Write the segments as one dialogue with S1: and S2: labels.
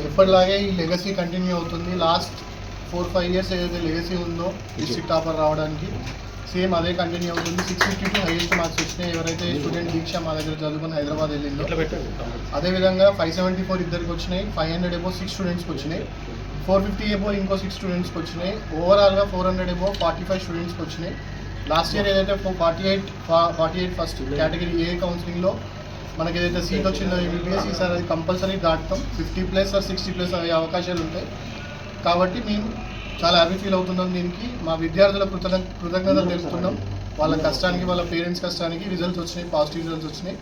S1: ఎప్పటిలాగే ఈ legacy continue అవుతుంది. లాస్ట్ 4-5 ఇయర్స్ ఏదైతే లెగసీ ఉందో డిస్ట్రిక్ట్ టాపర్ రావడానికి సేమ్ అదే కంటిన్యూ అవుతుంది. 652 హైయెస్ట్ మార్క్స్ వచ్చినాయి. ఎవరైతే స్టూడెంట్ దీక్ష మా దగ్గర చదువుకుని హైదరాబాద్ వెళ్ళిందో అదేవిధంగా 574 ఇద్దరికి వచ్చినాయి. 500 అబోవ్ 6 స్టూడెంట్స్కి వచ్చినాయి. 450 అబోవ్ ఇంకో 6 స్టూడెంట్స్కి వచ్చినాయి. ఓవరాల్గా 400 అబోవ్ 45 స్టూడెంట్స్కి వచ్చినాయి. లాస్ట్ ఇయర్ ఏదైతే 48 ఫస్ట్ కేటగిరీ ఏ కౌన్సిలింగ్లో మనకి ఏదైతే సీట్ వచ్చిందో ఎంబీబీఎస్ ఈసారి అది కంపల్సరీ దాటుతాం. 50+ or 60+ అయ్యే అవకాశాలు ఉంటాయి. కాబట్టి మేము చాలా హ్యాపీ ఫీల్ అవుతున్నాం. దీనికి మా విద్యార్థుల కృతజ్ఞతలు తెలుపుతున్నాం. వాళ్ళ కష్టానికి, వాళ్ళ పేరెంట్స్ కష్టానికి రిజల్ట్స్ వచ్చినాయి, పాజిటివ్ రిజల్ట్స్ వచ్చినాయి.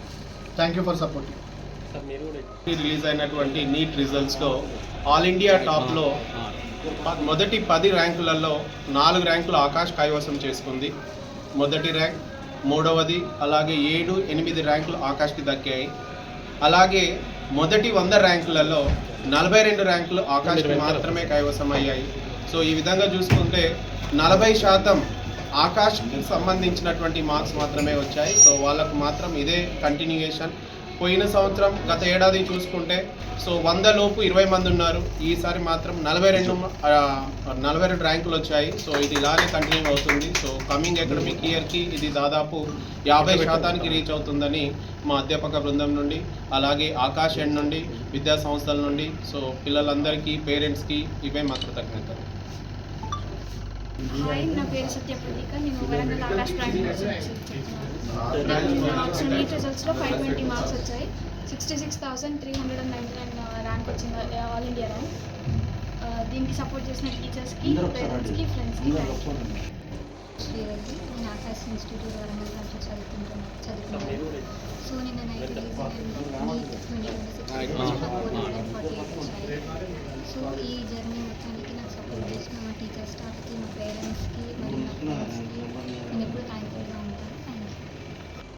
S1: Thank you for supporting.
S2: Release అయినటువంటి నీట్ రిజల్ట్స్లో ఆల్ ఇండియా టాప్లో మొదటి 10 ర్యాంకులలో 4 ర్యాంకులు ఆకాష్ కైవసం చేసుకుంది. మొదటి ర్యాంక్, మూడవది, అలాగే 7, 8 ర్యాంకులు ఆకాష్కి దక్కాయి. అలాగే మొదటి 100 ర్యాంకులలో 42 ర్యాంకులు ఆకాష్కి మాత్రమే కైవసం అయ్యాయి. సో ఈ విధంగా చూసుకుంటే 40% ఆకాష్కి సంబంధించినటువంటి మార్క్స్ మాత్రమే వచ్చాయి. సో వాళ్ళకు మాత్రం ఇదే కంటిన్యూయేషన్. పోయిన సంవత్సరం గత ఏడాది చూసుకుంటే 100 లోపు 20 మంది ఉన్నారు. ఈసారి మాత్రం 42 ర్యాంకులు వచ్చాయి. సో ఇది ఇలానే కంటిన్యూ అవుతుంది. సో కమింగ్ అకాడమిక్ ఇయర్కి ఇది దాదాపు 50% రీచ్ అవుతుందని మా అధ్యాపక బృందం నుండి, అలాగే ఆకాష్ ఎండ్ నుండి, విద్యా సంస్థల నుండి, సో పిల్లలందరికీ, పేరెంట్స్కి ఇవే మా కృతజ్ఞతలు.
S3: హాయ్, నా పేరు సత్యప్రదీక. నేను Warangal Aakash primary marks NEET రిజల్ట్స్లో 520 మార్క్స్ వచ్చాయి. 66,399 ర్యాంక్ వచ్చింది, ఆల్ ఇండియా ర్యాంక్. దీనికి సపోర్ట్ చేసిన టీచర్స్కి, పేరెంట్స్కి, ఫ్రెండ్స్కి శ్రీరెడ్డి. నేను ఆకాష్ ఇన్స్టిట్యూట్ వరంగల్ దాంట్లో చదువుకున్నాను. సో నిన్న నైట్ రిలీజ్ నీట్ 2026 448 వచ్చాయి. సో ఈ జర్నీ మొత్తానికి నాకు సపోర్ట్ చేసిన మా టీచర్స్